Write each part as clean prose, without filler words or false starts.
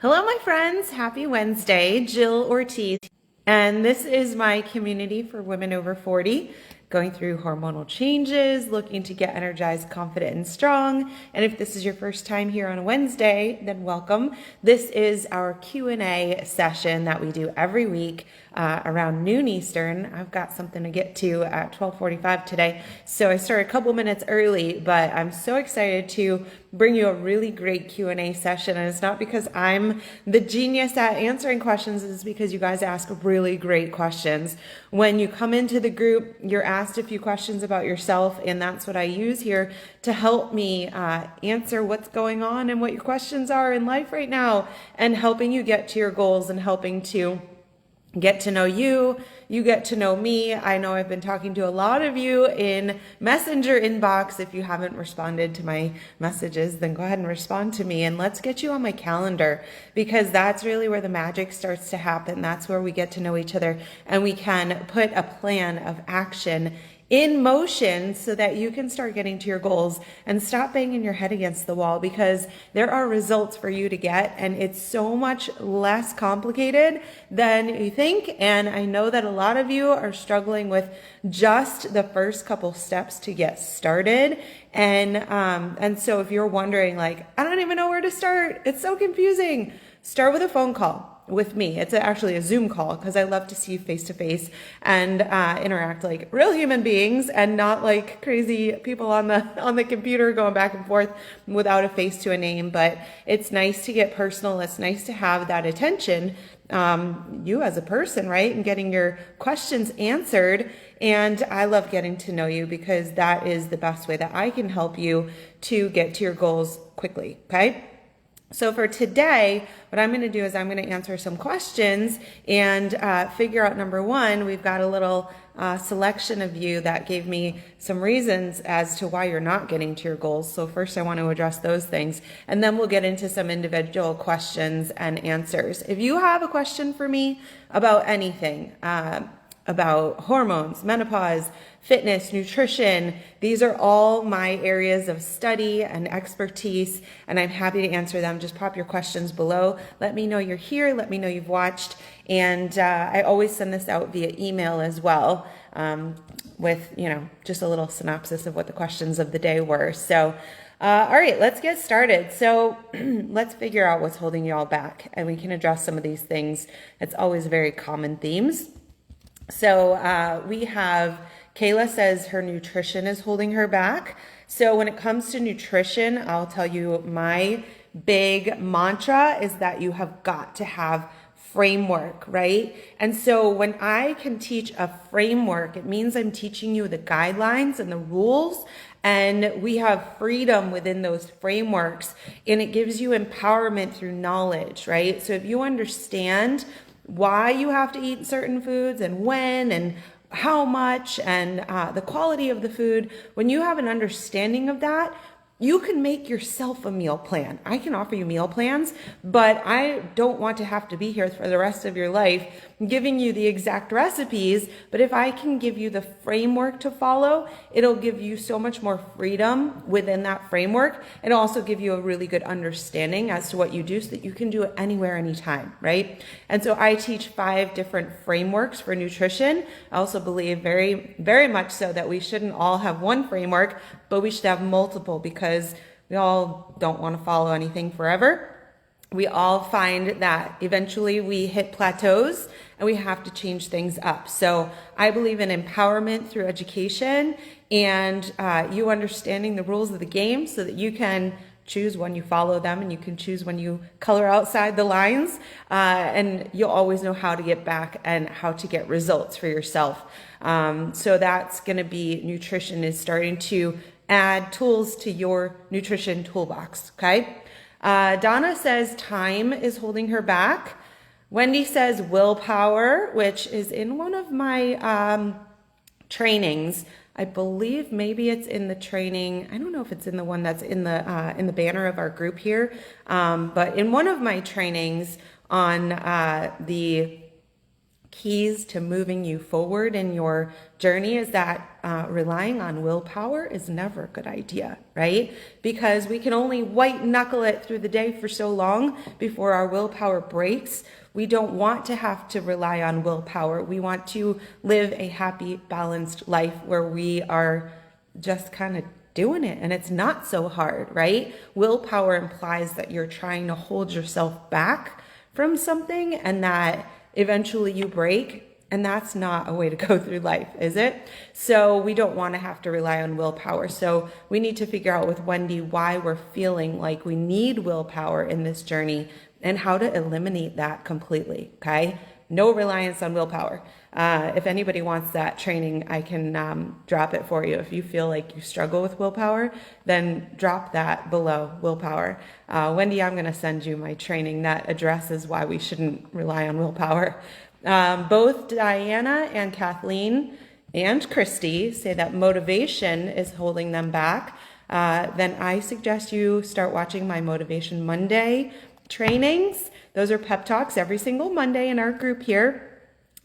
Hello, my friends. Happy Wednesday. Jill Ortiz. And this is my community for women over 40 going through hormonal changes, looking to get energized, confident, and strong. And if this is your first time here on a Wednesday, then welcome. This is our Q&A session that we do every week around noon Eastern. I've got something to get to at 12:45 today, so I started a couple minutes early, but I'm so excited to bring you a really great Q&A session. And it's not because I'm the genius at answering questions, it's because you guys ask really great questions. When you come into the group, you're asked a few questions about yourself, and that's what I use here to help me answer what's going on and what your questions are in life right now, and helping you get to your goals and helping to get to know you. You get to know me. I know I've been talking to a lot of you in Messenger inbox. If you haven't responded to my messages, then go ahead and respond to me, and let's get you on my calendar, because that's really where the magic starts to happen. That's where we get to know each other, and we can put a plan of action in motion so that you can start getting to your goals and stop banging your head against the wall, because there are results for you to get, and it's so much less complicated than you think. And I know that a lot of you are struggling with just the first couple steps to get started. And so if you're wondering, like, I don't even know where to start, it's so confusing, start with a phone call with me. It's actually a Zoom call, because I love to see you face to face and interact like real human beings, and not like crazy people on the computer going back and forth without a face to a name. But it's nice to get personal. It's nice to have that attention, you as a person, right? And getting your questions answered. And I love getting to know you, because that is the best way that I can help you to get to your goals quickly. Okay. So for today, what I'm going to do is I'm going to answer some questions and figure out, number one, we've got a little selection of you that gave me some reasons as to why you're not getting to your goals. So first I want to address those things, and then we'll get into some individual questions and answers. If you have a question for me about anything, about hormones, menopause, fitness, nutrition, these are all my areas of study and expertise, and I'm happy to answer them. Just pop your questions below. Let me know you're here. Let me know you've watched. And I always send this out via email as well, with, just a little synopsis of what the questions of the day were. So, all right, let's get started. So let's figure out what's holding you all back, and we can address some of these things. It's always very common themes. So we have Kayla says her nutrition is holding her back. So when it comes to nutrition, I'll tell you my big mantra is that you have got to have framework, right? And so when I can teach a framework, it means I'm teaching you the guidelines and the rules, and we have freedom within those frameworks, and it gives you empowerment through knowledge, right? So if you understand why you have to eat certain foods and when and how much and the quality of the food, when you have an understanding of that, you can make yourself a meal plan. I can offer you meal plans, but I don't want to have to be here for the rest of your life giving you the exact recipes. But if I can give you the framework to follow, it'll give you so much more freedom within that framework. It'll also give you a really good understanding as to what you do, so that you can do it anywhere, anytime, right? And so I teach 5 different frameworks for nutrition. I also believe very, very much so that we shouldn't all have one framework, but we should have multiple, because we all don't want to follow anything forever. We all find that eventually we hit plateaus and we have to change things up. So I believe in empowerment through education, and you understanding the rules of the game, so that you can choose when you follow them, and you can choose when you color outside the lines, and you'll always know how to get back and how to get results for yourself. So that's going to be, nutrition is starting to add tools to your nutrition toolbox, okay? Donna says time is holding her back. Wendy says willpower, which is in one of my trainings. I believe maybe it's in the training. I don't know if it's in the one that's in the banner of our group here, but in one of my trainings on the keys to moving you forward in your journey is that relying on willpower is never a good idea, right? Because we can only white knuckle it through the day for so long before our willpower breaks. We don't want to have to rely on willpower. We want to live a happy, balanced life where we are just kind of doing it and it's not so hard, right? Willpower implies that you're trying to hold yourself back from something and that eventually you break, and that's not a way to go through life, is it? So we don't want to have to rely on willpower. So we need to figure out with Wendy why we're feeling like we need willpower in this journey and how to eliminate that completely, okay? No reliance on willpower. If anybody wants that training, I can drop it for you. If you feel like you struggle with willpower, then drop that below, willpower. Wendy, I'm going to send you my training that addresses why we shouldn't rely on willpower. Both Diana and Kathleen and Christy say that motivation is holding them back. Then I suggest you start watching my Motivation Monday trainings. Those are pep talks every single Monday in our group here.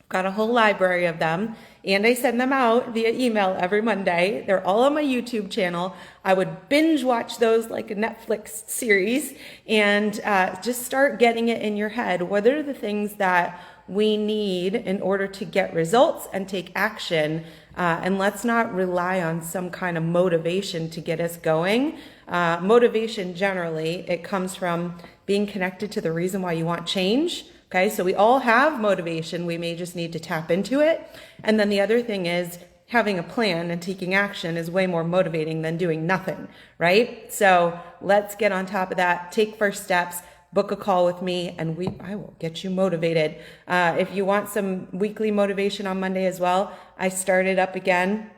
Got a whole library of them, and I send them out via email every Monday. They're all on my YouTube channel. I would binge watch those like a Netflix series and just start getting it in your head. What are the things that we need in order to get results and take action? And let's not rely on some kind of motivation to get us going. Motivation generally, it comes from being connected to the reason why you want change. Okay, so we all have motivation. We may just need to tap into it. And then the other thing is having a plan and taking action is way more motivating than doing nothing, right? So let's get on top of that. Take first steps, book a call with me, and I will get you motivated. If you want some weekly motivation on Monday as well, I started up again,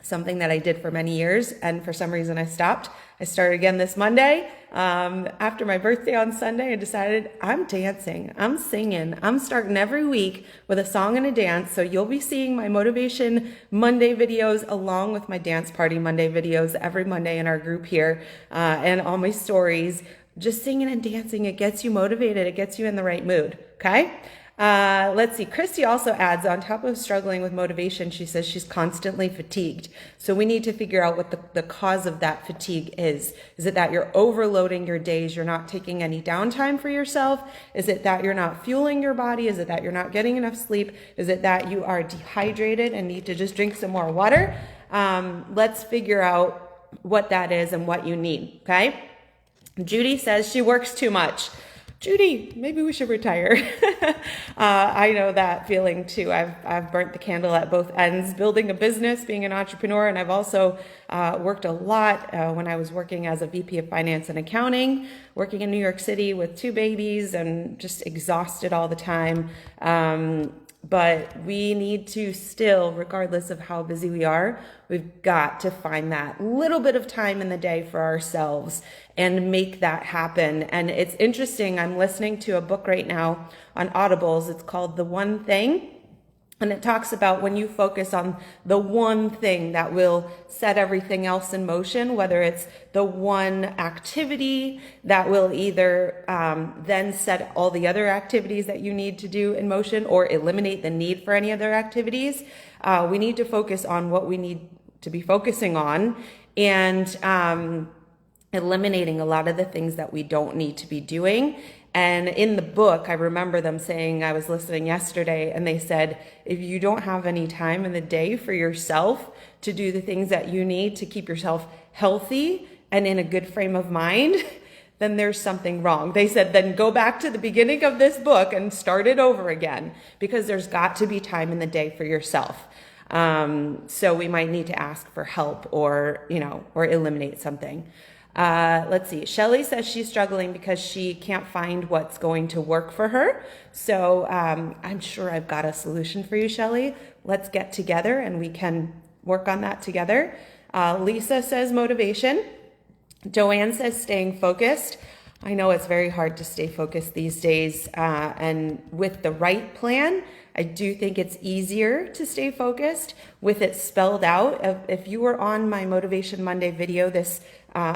something that I did for many years, and for some reason I stopped. I started again this Monday. After my birthday on Sunday, I decided I'm dancing, I'm singing, I'm starting every week with a song and a dance. So you'll be seeing my Motivation Monday videos along with my Dance Party Monday videos every Monday in our group here, and all my stories. Just singing and dancing, it gets you motivated, it gets you in the right mood, okay? Let's see, Christy also adds, on top of struggling with motivation, she says she's constantly fatigued. So we need to figure out what the cause of that fatigue is. Is it that you're overloading your days, you're not taking any downtime for yourself? Is it that you're not fueling your body? Is it that you're not getting enough sleep? Is it that you are dehydrated and need to just drink some more water? Let's figure out what that is and what you need, okay? Judy says she works too much. Judy, maybe we should retire. I know that feeling too. I've burnt the candle at both ends, building a business, being an entrepreneur, and I've also worked a lot when I was working as a VP of Finance and Accounting, working in New York City with 2 babies and just exhausted all the time. But we need to still, regardless of how busy we are, we've got to find that little bit of time in the day for ourselves and make that happen. And it's interesting, I'm listening to a book right now on Audibles. It's called The One Thing. And it talks about when you focus on the one thing that will set everything else in motion, whether it's the one activity that will either then set all the other activities that you need to do in motion or eliminate the need for any other activities. We need to focus on what we need to be focusing on and eliminating a lot of the things that we don't need to be doing. And in the book, I remember them saying, I was listening yesterday, and they said, if you don't have any time in the day for yourself to do the things that you need to keep yourself healthy and in a good frame of mind, then there's something wrong. They said, then go back to the beginning of this book and start it over again, because there's got to be time in the day for yourself. So we might need to ask for help or eliminate something. Let's see. Shelly says she's struggling because she can't find what's going to work for her. So I'm sure I've got a solution for you, Shelly. Let's get together and we can work on that together. Lisa says motivation. Joanne says staying focused. I know it's very hard to stay focused these days. And with the right plan, I do think it's easier to stay focused with it spelled out. If you were on my Motivation Monday video this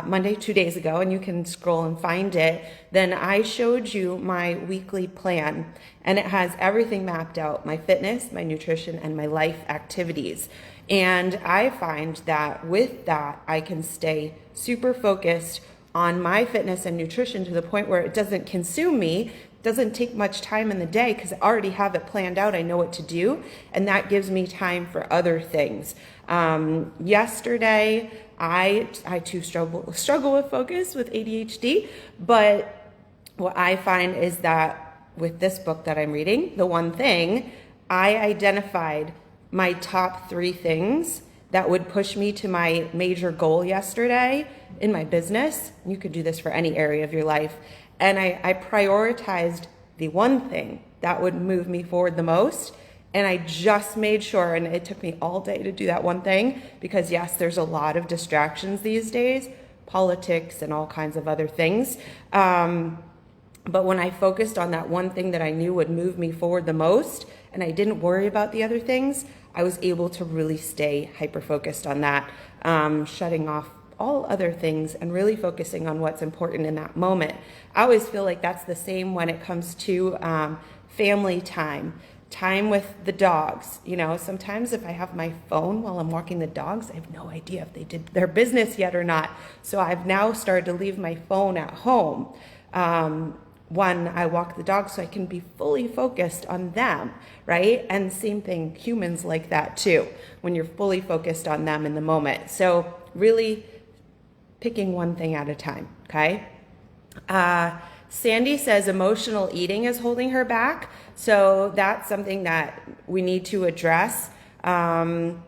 Monday, 2 days ago, and you can scroll and find it, then I showed you my weekly plan, and it has everything mapped out: my fitness, my nutrition, and my life activities. And I find that with that, I can stay super focused on my fitness and nutrition to the point where it doesn't consume me, doesn't take much time in the day because I already have it planned out. I know what to do, and that gives me time for other things. Yesterday, I too struggle with focus with ADHD, but what I find is that with this book that I'm reading, The One Thing, I identified my top 3 things that would push me to my major goal yesterday in my business. You could do this for any area of your life. And I prioritized the one thing that would move me forward the most. And I just made sure, and it took me all day to do that one thing, because yes, there's a lot of distractions these days, politics and all kinds of other things. But when I focused on that one thing that I knew would move me forward the most, and I didn't worry about the other things, I was able to really stay hyper-focused on that, shutting off all other things and really focusing on what's important in that moment. I always feel like that's the same when it comes to family time with the dogs. You know, sometimes if I have my phone while I'm walking the dogs, I have no idea if they did their business yet or not. So I've now started to leave my phone at home when I walk the dog, so I can be fully focused on them, right? And same thing, humans like that too, when you're fully focused on them in the moment. So really picking one thing at a time, okay? Sandy says emotional eating is holding her back. So that's something that we need to address. And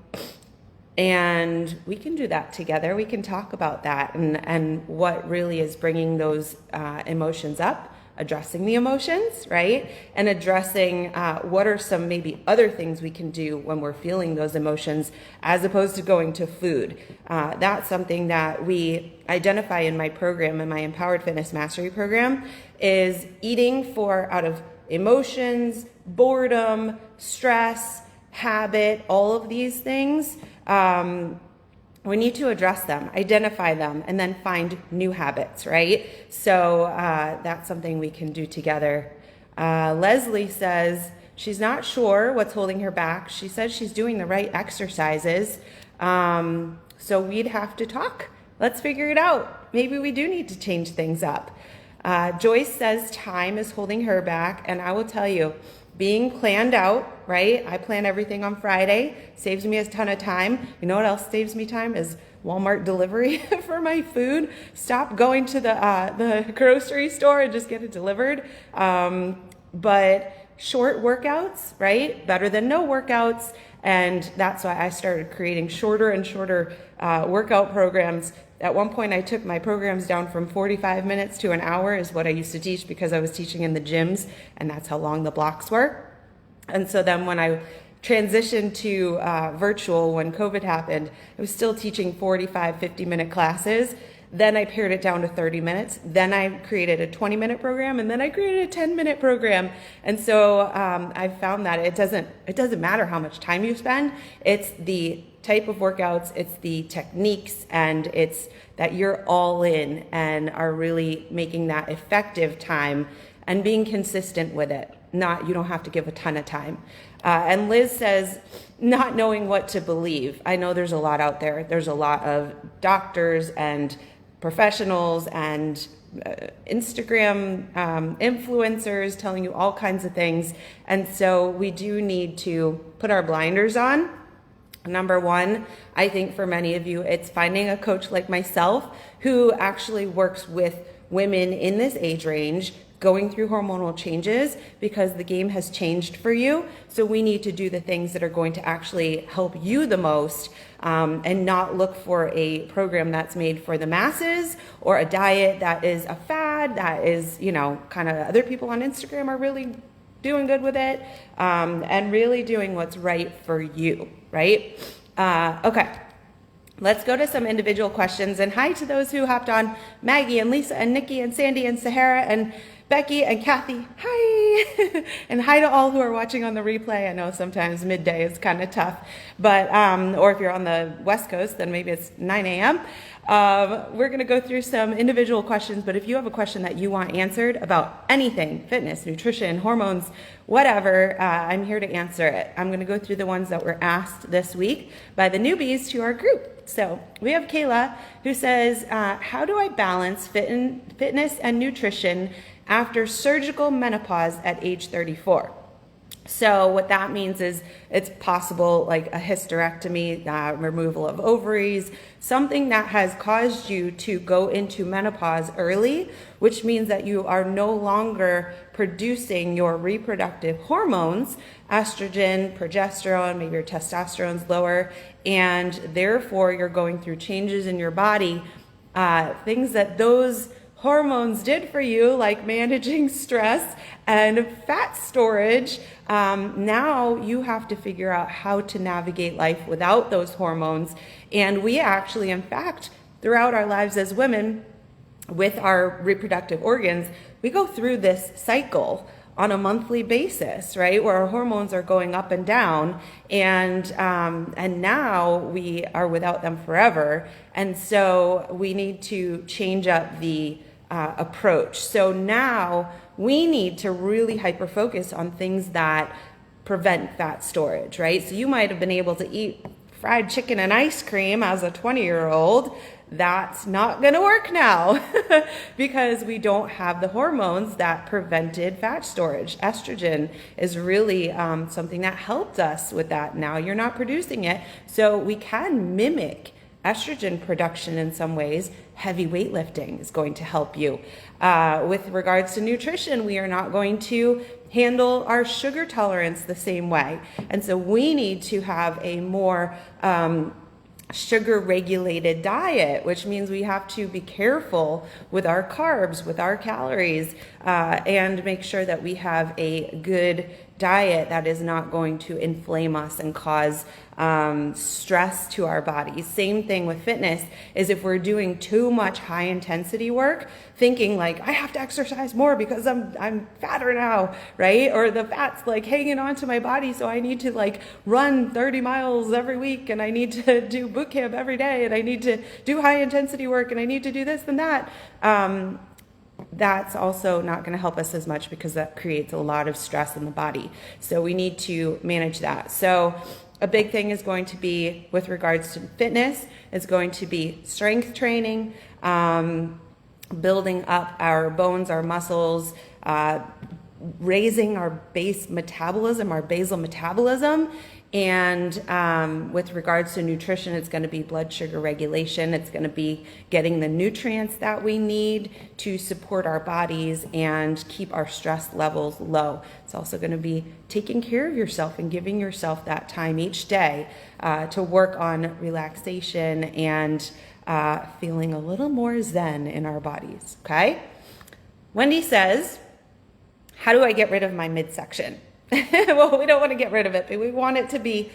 we can do that together. We can talk about that and what really is bringing those emotions up, addressing the emotions, right? And addressing what are some maybe other things we can do when we're feeling those emotions as opposed to going to food. That's something that we identify in my program, in my Empowered Fitness Mastery program, is eating out of emotions, boredom, stress, habit, all of these things. We need to address them, identify them, and then find new habits, right? So that's something we can do together. Leslie says she's not sure what's holding her back. She says she's doing the right exercises. So we'd have to talk. Let's figure it out. Maybe we do need to change things up. Joyce says time is holding her back, and I will tell you, being planned out, right? I plan everything on Friday, saves me a ton of time. You know what else saves me time is Walmart delivery for my food. Stop going to the grocery store and just get it delivered. But short workouts, right? Better than no workouts. And that's why I started creating shorter and shorter workout programs. At one point, I took my programs down from 45 minutes to an hour is what I used to teach, because I was teaching in the gyms, and that's how long the blocks were. And so then when I transitioned to virtual, when COVID happened, I was still teaching 45, 50-minute classes. Then I pared it down to 30 minutes. Then I created a 20-minute program, and then I created a 10-minute program. And so I've found that it doesn't matter how much time you spend. It's the type of workouts, it's the techniques, and it's that you're all in and are really making that effective time and being consistent with it. You don't have to give a ton of time. And Liz says, not knowing what to believe. I know there's a lot out there. There's a lot of doctors and professionals and Instagram influencers telling you all kinds of things. And so we do need to put our blinders on. Number one, I think for many of you, it's finding a coach like myself who actually works with women in this age range going through hormonal changes, because the game has changed for you. So we need to do the things that are going to actually help you the most, and not look for a program that's made for the masses or a diet that is a fad, that is, kind of other people on Instagram are really doing good with it, and really doing what's right for you, right? Okay. Let's go to some individual questions. And hi to those who hopped on, Maggie and Lisa and Nikki and Sandy and Sahara. And Becky and Kathy, hi. And hi to all who are watching on the replay. I know sometimes midday is kind of tough, but or if you're on the West Coast, then maybe it's 9 a.m. We're going to go through some individual questions, but if you have a question that you want answered about anything, fitness, nutrition, hormones, whatever, I'm here to answer it. I'm going to go through the ones that were asked this week by the newbies to our group. So we have Kayla who says, how do I balance fitness and nutrition after surgical menopause at age 34? So what that means is it's possible, like a hysterectomy, removal of ovaries, something that has caused you to go into menopause early, which means that you are no longer producing your reproductive hormones, estrogen, progesterone, maybe your testosterone's lower, and therefore you're going through changes in your body, things that those hormones did for you, like managing stress and fat storage. Now you have to figure out how to navigate life without those hormones. And we actually, in fact, throughout our lives as women, with our reproductive organs, we go through this cycle on a monthly basis, right, where our hormones are going up and down, and now we are without them forever, and so we need to change up the approach. So now we need to really hyper focus on things that prevent fat storage, right? So you might have been able to eat fried chicken and ice cream as a 20-year-old. That's not going to work now because we don't have the hormones that prevented fat storage. Estrogen is really something that helped us with that. Now you're not producing it, so we can mimic estrogen production in some ways. Heavy weightlifting is going to help you. With regards to nutrition, we are not going to handle our sugar tolerance the same way. And so we need to have a more sugar regulated diet, which means we have to be careful with our carbs, with our calories, and make sure that we have a good diet that is not going to inflame us and cause stress to our bodies. Same thing with fitness is if we're doing too much high intensity work, thinking like I have to exercise more because I'm fatter now, right? Or the fat's like hanging onto my body, so I need to like run 30 miles every week, and I need to do boot camp every day, and I need to do high intensity work, and I need to do this and that. That's also not going to help us as much because that creates a lot of stress in the body. So we need to manage that. So a big thing is going to be, with regards to fitness, is going to be strength training, building up our bones, our muscles, raising our basal metabolism. And with regards to nutrition, it's going to be blood sugar regulation. It's going to be getting the nutrients that we need to support our bodies and keep our stress levels low. It's also going to be taking care of yourself and giving yourself that time each day to work on relaxation and feeling a little more zen in our bodies, okay? Wendy says, how do I get rid of my midsection? Well, we don't want to get rid of it, but we want it to be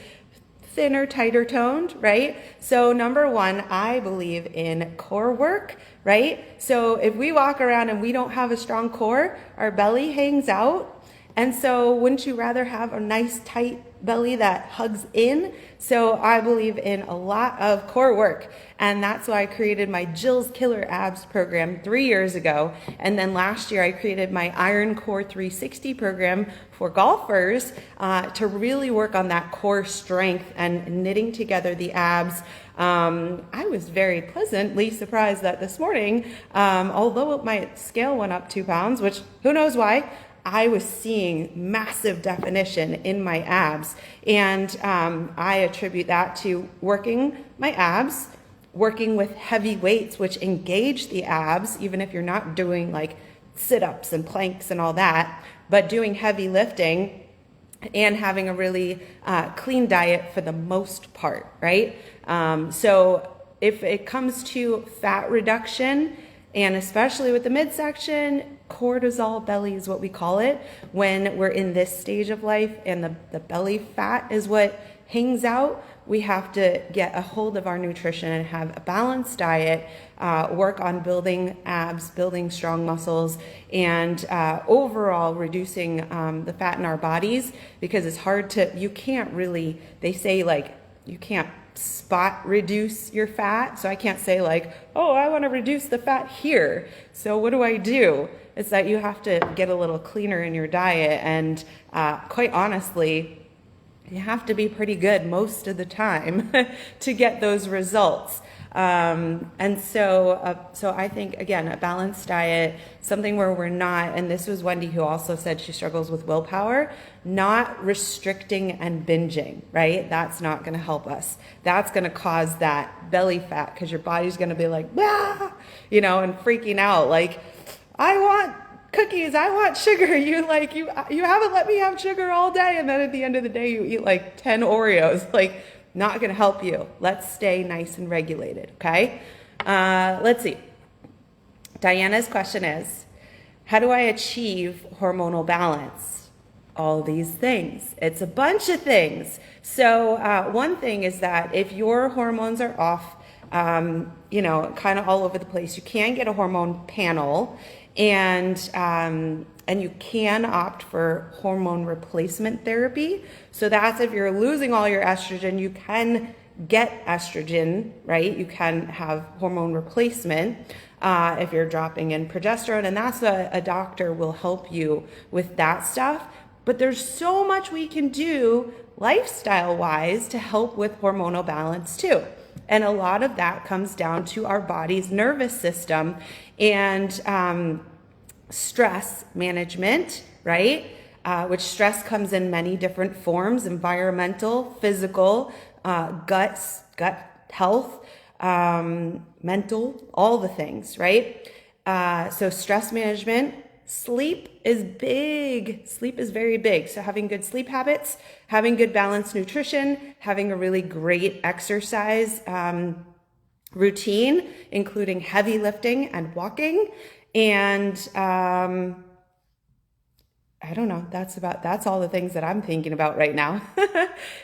thinner, tighter toned, right? So number one, I believe in core work, right? So if we walk around and we don't have a strong core, our belly hangs out. And so wouldn't you rather have a nice tight belly that hugs in? So I believe in a lot of core work. And that's why I created my Jill's Killer Abs program 3 years ago. And then last year I created my Iron Core 360 program for golfers to really work on that core strength and knitting together the abs. I was very pleasantly surprised that this morning, although my scale went up 2 pounds, which who knows why, I was seeing massive definition in my abs. And I attribute that to working my abs, working with heavy weights, which engage the abs, even if you're not doing like sit-ups and planks and all that, but doing heavy lifting and having a really clean diet for the most part, right? So if it comes to fat reduction, and especially with the midsection, cortisol belly is what we call it when we're in this stage of life, and the belly fat is what hangs out. We have to get a hold of our nutrition and have a balanced diet, work on building abs, building strong muscles, and overall reducing the fat in our bodies, because it's hard to, you can't really, they say like, you can't spot reduce your fat. So I can't say like, oh, I want to reduce the fat here, so what do? It's that you have to get a little cleaner in your diet, and quite honestly, you have to be pretty good most of the time to get those results. And so I think, again, a balanced diet, something where we're not, and this was Wendy who also said she struggles with willpower, not restricting and binging, right? That's not going to help us. That's going to cause that belly fat, because your body's going to be like, ah, you know, and freaking out. Like, I want cookies, I want sugar. You haven't let me have sugar all day, and then at the end of the day you eat like 10 Oreos. Like, not going to help you. Let's stay nice and regulated, okay? Let's see. Diana's question is, how do I achieve hormonal balance? All these things. It's a bunch of things. So one thing is that if your hormones are off, you know, kind of all over the place, you can get a hormone panel, and you can opt for hormone replacement therapy. So that's if you're losing all your estrogen, you can get estrogen, right? You can have hormone replacement if you're dropping in progesterone, and that's a doctor will help you with that stuff. But there's so much we can do lifestyle-wise to help with hormonal balance too. And a lot of that comes down to our body's nervous system and stress management, right? Which stress comes in many different forms: environmental, physical, gut health, mental, all the things, right? So stress management. Sleep is big. Sleep is very big. So having good sleep habits, having good balanced nutrition, having a really great exercise routine, including heavy lifting and walking. And I don't know, that's all the things that I'm thinking about right now.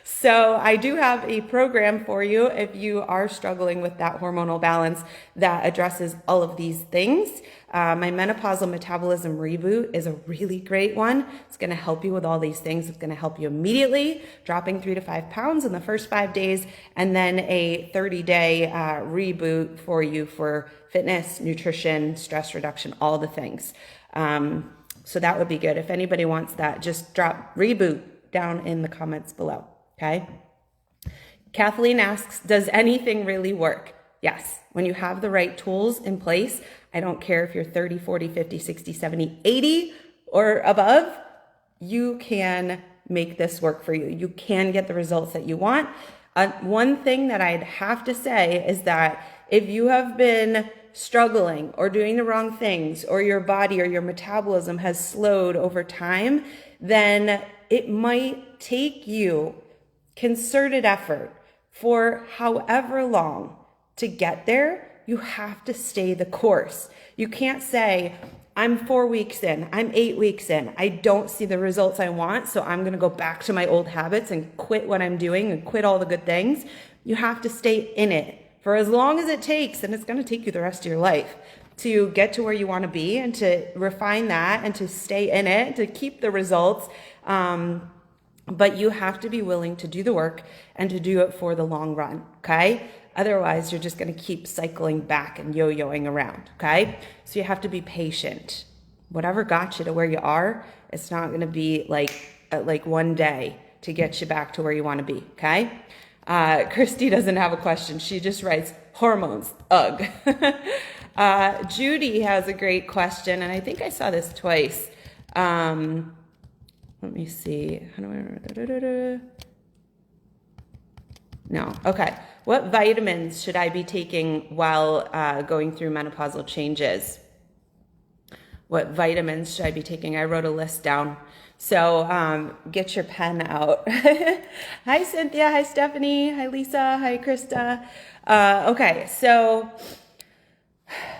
So I do have a program for you if you are struggling with that hormonal balance that addresses all of these things. My Menopausal Metabolism Reboot is a really great one. It's going to help you with all these things. It's going to help you immediately, dropping 3 to 5 pounds in the first 5 days, and then a 30-day reboot for you for fitness, nutrition, stress reduction, all the things. So that would be good. If anybody wants that, just drop reboot down in the comments below, okay? Kathleen asks, does anything really work? Yes. When you have the right tools in place, I don't care if you're 30, 40, 50, 60, 70, 80 or above, you can make this work for you. You can get the results that you want. One thing that I'd have to say is that if you have been struggling or doing the wrong things, or your body or your metabolism has slowed over time, then it might take you concerted effort for however long to get there. You have to stay the course. You can't say, I'm 4 weeks in, I'm 8 weeks in, I don't see the results I want, so I'm going to go back to my old habits and quit what I'm doing and quit all the good things. You have to stay in it for as long as it takes, and it's going to take you the rest of your life to get to where you want to be, and to refine that, and to stay in it, to keep the results. But you have to be willing to do the work and to do it for the long run, okay? Otherwise, you're just going to keep cycling back and yo-yoing around, okay? So you have to be patient. Whatever got you to where you are, it's not going to be like one day to get you back to where you want to be, okay? Christy doesn't have a question. She just writes, hormones, ugh. Judy has a great question, and I think I saw this twice. Let me see. How do I remember? No. Okay. What vitamins should I be taking while going through menopausal changes? What vitamins should I be taking? I wrote a list down. So get your pen out. Hi, Cynthia. Hi, Stephanie. Hi, Lisa. Hi, Krista. Okay, so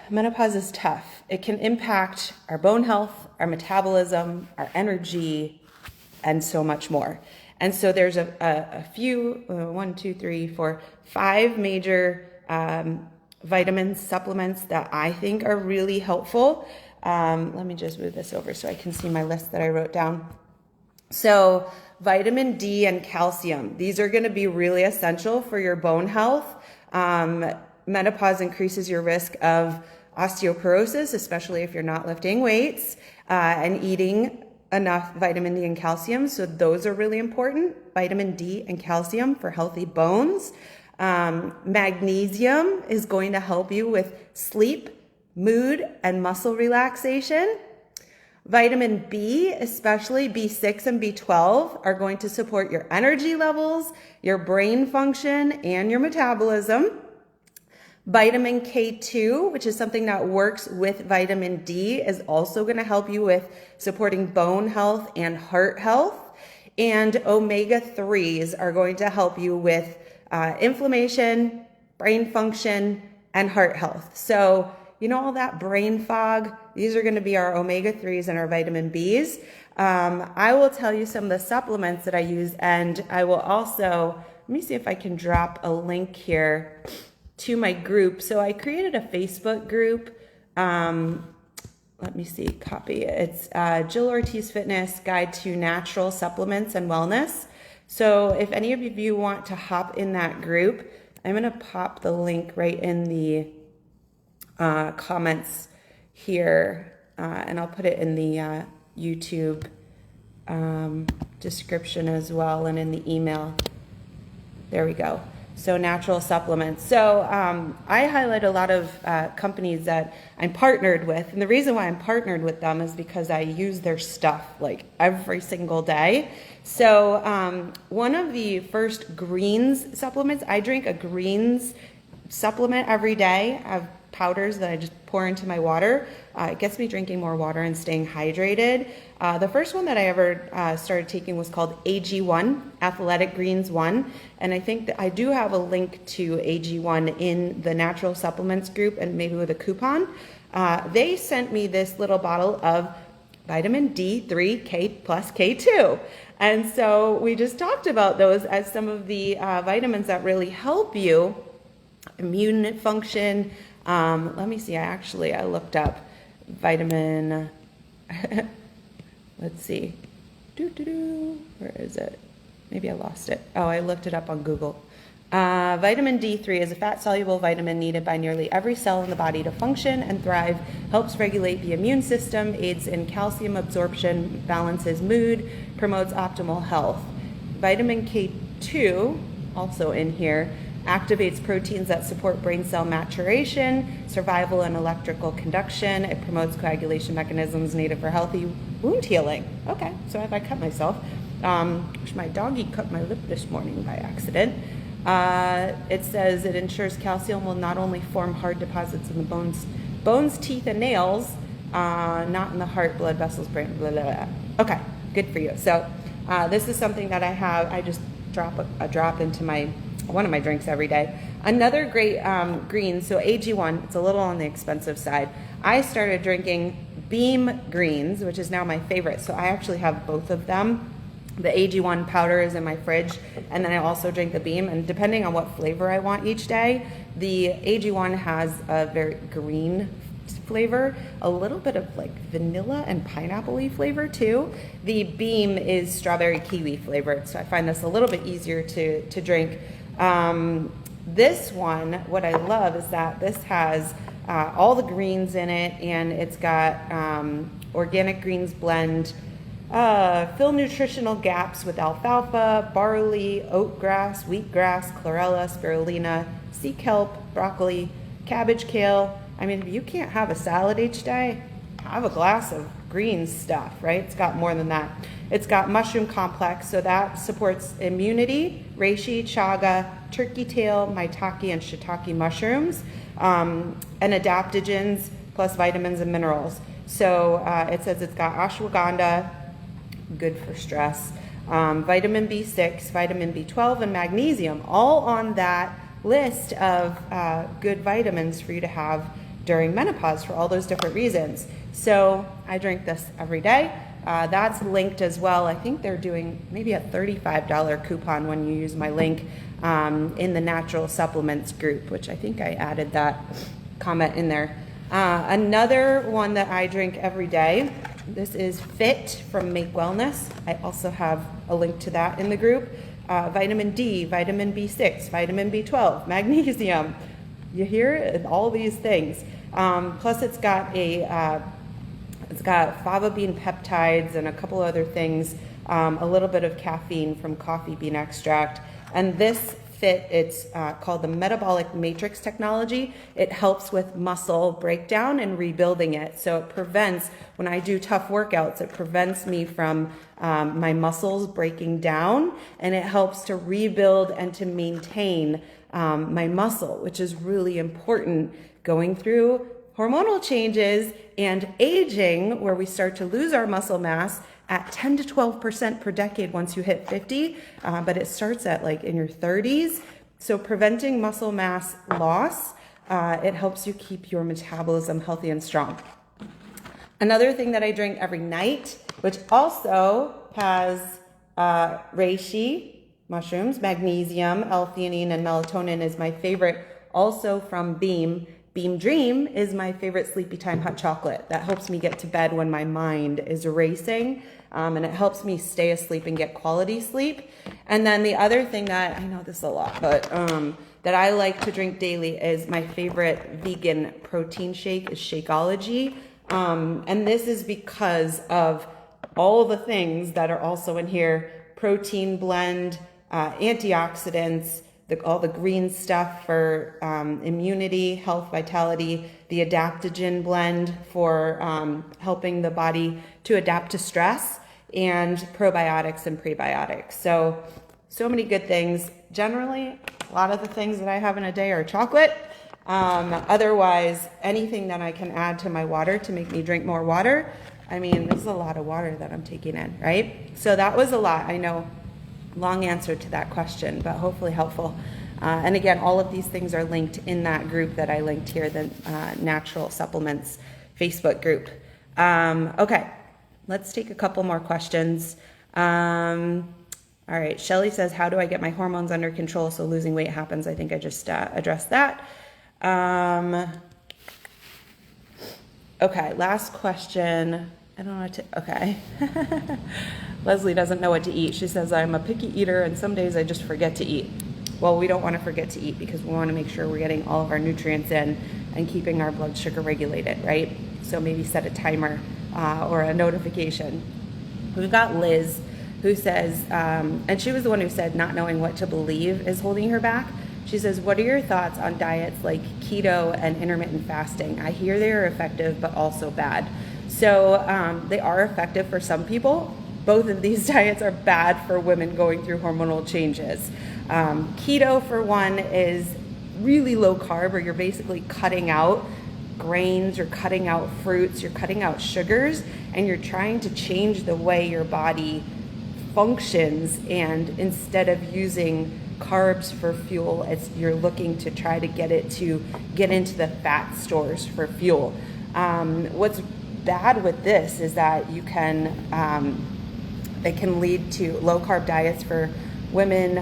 menopause is tough. It can impact our bone health, our metabolism, our energy, and so much more. And so there's a few, 1, 2, 3, 4, 5 major vitamin supplements that I think are really helpful. Let me just move this over so I can see my list that I wrote down. So vitamin D and calcium, these are going to be really essential for your bone health. Menopause increases your risk of osteoporosis, especially if you're not lifting weights and eating enough vitamin D and calcium. So those are really important. Vitamin D and calcium for healthy bones. Magnesium is going to help you with sleep, mood, and muscle relaxation. Vitamin B, especially B6 and B12, are going to support your energy levels, your brain function, and your metabolism. Vitamin K2, which is something that works with vitamin D, is also going to help you with supporting bone health and heart health. And omega-3s are going to help you with inflammation, brain function, and heart health. So, you know, all that brain fog, these are going to be our omega-3s and our vitamin Bs. I will tell you some of the supplements that I use, and I will also, let me see if I can drop a link here to my group. So I created a Facebook group. Let me see, copy. It's Jill Ortiz Fitness Guide to Natural Supplements and Wellness. So if any of you want to hop in that group, I'm going to pop the link right in the comments here, and I'll put it in the YouTube description as well, and in the email. There we go. So natural supplements. So I highlight a lot of companies that I'm partnered with. And the reason why I'm partnered with them is because I use their stuff like every single day. So one of the first greens supplements, I drink a greens supplement every day. I have powders that I just pour into my water. It gets me drinking more water and staying hydrated. The first one that I ever started taking was called AG1, Athletic Greens 1. And I think that I do have a link to AG1 in the natural supplements group, and maybe with a coupon. They sent me this little bottle of vitamin D3 K plus K2. And so we just talked about those as some of the vitamins that really help you immune function. Let me see, I looked up vitamin, let's see, where is it? Maybe I lost it. Oh, I looked it up on Google. Vitamin D3 is a fat-soluble vitamin needed by nearly every cell in the body to function and thrive, helps regulate the immune system, aids in calcium absorption, balances mood, promotes optimal health. Vitamin K2, also in here, activates proteins that support brain cell maturation, survival, and electrical conduction. It promotes coagulation mechanisms needed for healthy wound healing. Okay, so if I cut myself, which my doggy cut my lip this morning by accident, it says it ensures calcium will not only form hard deposits in the bones, teeth, and nails, not in the heart, blood vessels, brain, blah, blah, blah. Okay, good for you. So this is something that I have. I just drop a drop into one of my drinks every day. Another great green, so AG1, it's a little on the expensive side. I started drinking Beam Greens, which is now my favorite. So I actually have both of them. The AG1 powder is in my fridge, and then I also drink the Beam, and depending on what flavor I want each day, the AG1 has a very green flavor, a little bit of like vanilla and pineapple-y flavor too. The Beam is strawberry kiwi flavored, so I find this a little bit easier to drink. This one, what I love is that this has all the greens in it, and it's got organic greens blend, fill nutritional gaps with alfalfa, barley, oatgrass, wheatgrass, chlorella, spirulina, sea kelp, broccoli, cabbage, kale. I mean, if you can't have a salad each day, have a glass of green stuff, right? It's got more than that. It's got mushroom complex, so that supports immunity, reishi, chaga, turkey tail, maitake, and shiitake mushrooms, and adaptogens, plus vitamins and minerals. So it says it's got ashwagandha, good for stress, vitamin B6, vitamin B12, and magnesium, all on that list of good vitamins for you to have during menopause for all those different reasons. So I drink this every day. That's linked as well. I think they're doing maybe a $35 coupon when you use my link in the natural supplements group, which I think I added that comment in there. Another one that I drink every day, this is Fit from Make Wellness. I also have a link to that in the group. Vitamin D, vitamin B6, vitamin B12, magnesium. You hear it? All these things. Plus it's got fava bean peptides and a couple other things, a little bit of caffeine from coffee bean extract. And this Fit, it's called the metabolic matrix technology. It helps with muscle breakdown and rebuilding it. So it prevents, when I do tough workouts, it prevents me from my muscles breaking down, and it helps to rebuild and to maintain my muscle, which is really important going through hormonal changes and aging, where we start to lose our muscle mass at 10 to 12% per decade once you hit 50, but it starts at like in your 30s. So preventing muscle mass loss, it helps you keep your metabolism healthy and strong. Another thing that I drink every night, which also has reishi mushrooms, magnesium, L-theanine, and melatonin, is my favorite. Also from Beam. Beam Dream is my favorite sleepy time hot chocolate. That helps me get to bed when my mind is racing, and it helps me stay asleep and get quality sleep. And then the other thing that, I know this a lot, but that I like to drink daily is my favorite vegan protein shake is Shakeology. And this is because of all the things that are also in here: protein blend, antioxidants, all the green stuff for immunity, health, vitality, the adaptogen blend for helping the body to adapt to stress, and probiotics and prebiotics. So many good things. Generally, a lot of the things that I have in a day are chocolate. Otherwise, anything that I can add to my water to make me drink more water. I mean, this is a lot of water that I'm taking in, right? So that was a lot. I know, long answer to that question, but hopefully helpful. And again, all of these things are linked in that group that I linked here, the Natural Supplements Facebook group. Okay, let's take a couple more questions. All right, Shelly says, how do I get my hormones under control so losing weight happens? I think I just addressed that. Okay, last question. I don't know what to, okay. Leslie doesn't know what to eat. She says, I'm a picky eater and some days I just forget to eat. Well, we don't want to forget to eat because we want to make sure we're getting all of our nutrients in and keeping our blood sugar regulated, right? So maybe set a timer or a notification. We've got Liz who says, and she was the one who said not knowing what to believe is holding her back. She says, what are your thoughts on diets like keto and intermittent fasting? I hear they are effective, but also bad. So they are effective for some people. Both of these diets are bad for women going through hormonal changes. Keto, for one, is really low carb, where you're basically cutting out grains, you're cutting out fruits, you're cutting out sugars, and you're trying to change the way your body functions. And instead of using carbs for fuel, you're looking to try to get it to get into the fat stores for fuel. What's bad with this is that you can it can lead to low carb diets for women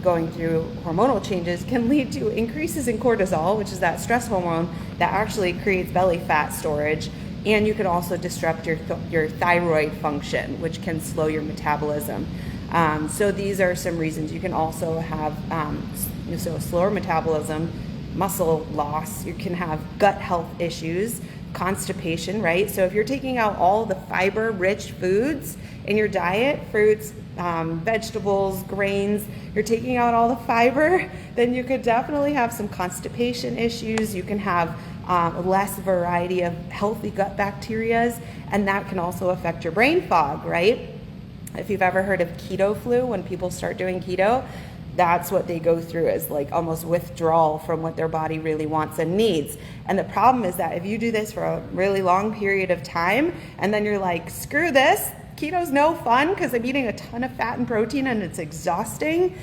going through hormonal changes, can lead to increases in cortisol, which is that stress hormone that actually creates belly fat storage. And you can also disrupt your thyroid function, which can slow your metabolism. So these are some reasons. You can also have slower metabolism, muscle loss. You can have gut health issues, constipation, right? So if you're taking out all the fiber-rich foods in your diet, fruits, vegetables, grains, you're taking out all the fiber, then you could definitely have some constipation issues. You can have less variety of healthy gut bacteria, and that can also affect your brain fog, right? If you've ever heard of keto flu, when people start doing keto, that's what they go through, is like almost withdrawal from what their body really wants and needs. And the problem is that if you do this for a really long period of time, and then you're like, screw this, keto's no fun because I'm eating a ton of fat and protein and it's exhausting,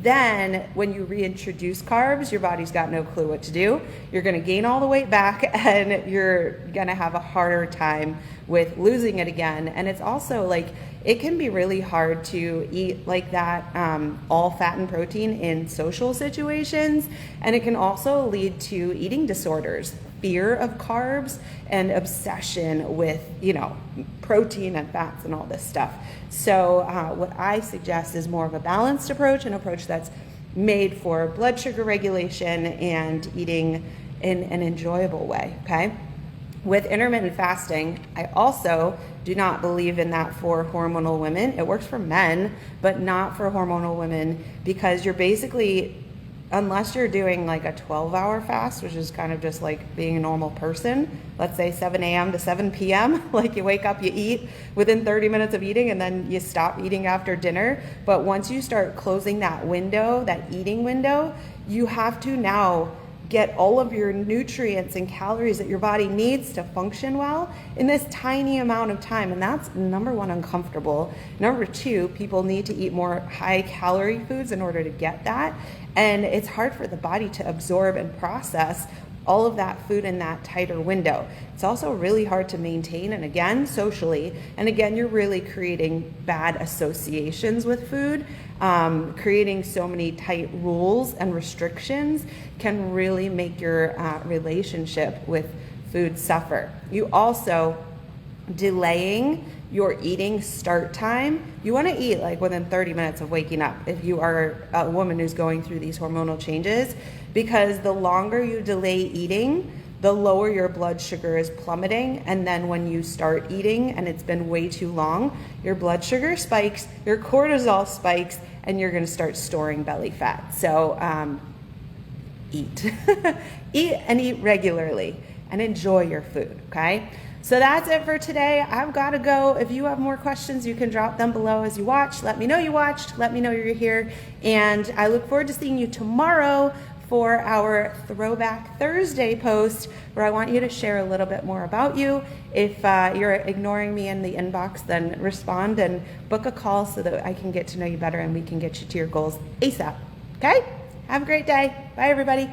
then when you reintroduce carbs, your body's got no clue what to do. You're going to gain all the weight back, and you're going to have a harder time with losing it again. And it's also like, it can be really hard to eat like that, all fat and protein in social situations. And it can also lead to eating disorders, fear of carbs, and obsession with, protein and fats and all this stuff. So what I suggest is more of a balanced approach, an approach that's made for blood sugar regulation and eating in an enjoyable way, okay? With intermittent fasting, I also do not believe in that for hormonal women. It works for men, but not for hormonal women, because you're basically, unless you're doing like a 12-hour fast, which is kind of just like being a normal person, let's say 7 a.m. to 7 p.m., like you wake up, you eat within 30 minutes of eating, and then you stop eating after dinner. But once you start closing that window, that eating window, you have to now get all of your nutrients and calories that your body needs to function well in this tiny amount of time. And that's number one, uncomfortable. Number two, people need to eat more high calorie foods in order to get that. And it's hard for the body to absorb and process all of that food in that tighter window. It's also really hard to maintain, and again, socially. And again, you're really creating bad associations with food. Creating so many tight rules and restrictions can really make your relationship with food suffer. You also, delaying your eating start time, you want to eat like within 30 minutes of waking up if you are a woman who's going through these hormonal changes, because the longer you delay eating, the lower your blood sugar is plummeting. And then when you start eating and it's been way too long, your blood sugar spikes, your cortisol spikes, and you're going to start storing belly fat. So eat. Eat and eat regularly and enjoy your food, okay? So that's it for today. I've got to go. If you have more questions, you can drop them below as you watch. Let me know you watched. Let me know you're here. And I look forward to seeing you tomorrow for our Throwback Thursday post, where I want you to share a little bit more about you. If you're ignoring me in the inbox, then respond and book a call so that I can get to know you better and we can get you to your goals ASAP. Okay? Have a great day. Bye, everybody.